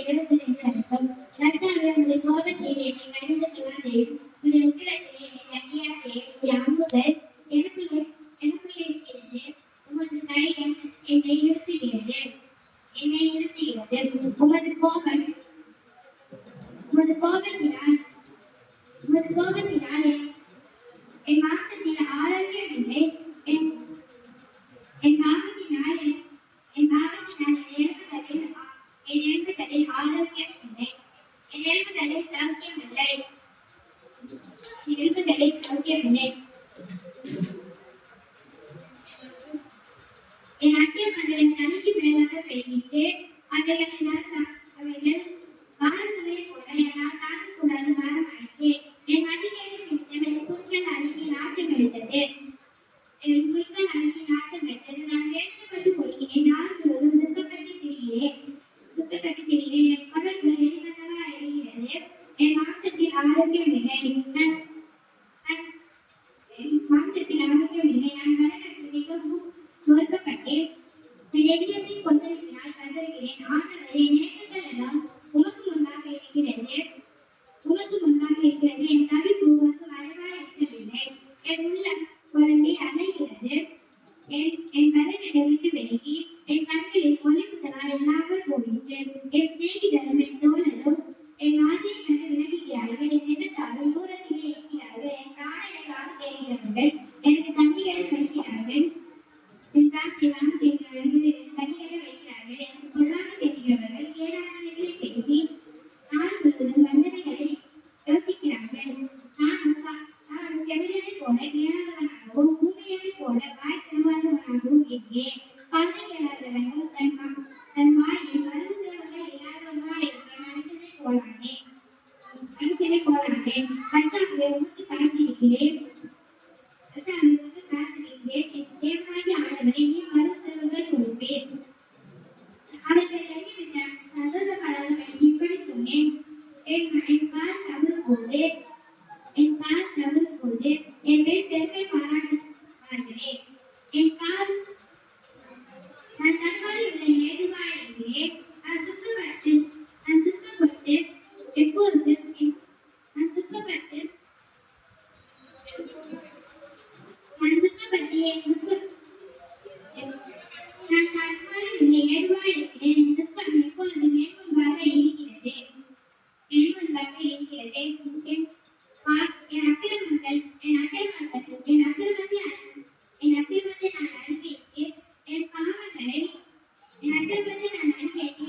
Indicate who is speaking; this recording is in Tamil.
Speaker 1: தேவதன் அர்த்தம். கர்த்தாவே, உமது கோபத்திலே என்னை கடுங்கத்தினாலே, உமது உக்கிரத்திலே என்னை கட்டியாதே. உம்முடைய அம்புகள் எனக்குள்ளே இருக்கிறது. உமது கை என்னை இருத்துகிறது. உமது கோபத்தினாலே என் மாம்சத்தில் ஆரோக்கியம் இல்லை. என் பாவத்தினாலே என் எலும்புகளில் ஆரோக்கியம் இல்லை. என் எலும்புகளில் சௌக்கியம் இல்லை. என் அக்கிரமங்கள் தலைக்கு மேலாக பெருகிட்டு அவைகள் வாரங்களை போல என்னால் தாக்கக்கூடாது பாரமாயிற்று. என் மதிக்கேடு நிமித்தம் என் புண்கள் அழுகி நாட்டம் எடுத்தது. நான் வேதனைப்பட்டு கொடுக்கிறேன். நான் முழுவதும் துக்கப்பட்டு திரிகிறேன். என் குரல்கள் எரிமந்தமாக எரிகிறது. என் மாம்சத்தில் ஆரோக்கியம் இல்லை. நான் மரணத்துக்கு மிகவும் நொறுக்கப்பட்டேன். என் எதிரியத்தின் கொந்தளிப்பினால் கதறுகிறேன். ஆண்டவரே, என் நேசங்கள் எல்லாம் உமக்கு முன்பாக இருக்கிறது. என் தவிப்பு உமக்கு மறைவாய் இருக்கவில்லை. என் உள்ளம் புரண்டி அலைகிறது. என் கருணை விட்டு விலகி என் கண்களில் ஒளிமுதலால் இல்லாமல் போயிற்று. என் சிநேகிதரும் என் தோழரும் என் வாதியை கண்டு விலகுகிறார்கள். என் எண்ணத்தாரும் தூரத்திலே இருக்கிறார்கள். என் பிராணனை வாங்க தேடுகிறவர்கள் எனக்கு கண்ணிகளை வைக்கிறார்கள். என் பிராணனை வாங்க தேடுகிறவர்கள் எனக்கு கண்ணிகளை வைக்கிறார்கள். எனக்கு பொருளாக தேடுகிறவர்கள் கேடானவைகளை பேசி நான் முழுவதும் வந்தனைகளை யோசிக்கிறார்கள். நான் செவிலனை போல கேளாதவனாகவும் பூமியனை போல வாய் திறமாதவனாகவும் இருக்கிறேன். காதை கேளாதவனும் தன் வாயில் வருகிறவர்கள் இல்லாதவனாய் இருக்கிற மனுஷனை போலானே. கர்த்தாவே, உமக்கு காத்திருக்கிறேன். என் தேவனாகிய ஆண்டவரே, நீ மறுதல்கள் கொடுப்பேன். அவர்கள் கைவிட்ட சந்தோஷப்படாதபடி இப்படி சொன்னேன். என் கால் தவறும் போது என் மேல் பெருமை பாராட்டுவார்களே. நான் தன்மாறி உள்ள ஏதுவாய் இருக்கிறேன். நான் துக்கப்பட்டு எப்பொழுதும் என் துக்கம் எப்பொழுதும் என் முன்பாக இருக்கிறது. என் அக்கிரமத்தை நான் அறிக்கையிட்டு என் பாவங்களை என் அக்கிரமத்தை நான் அறிக்கையிட்டு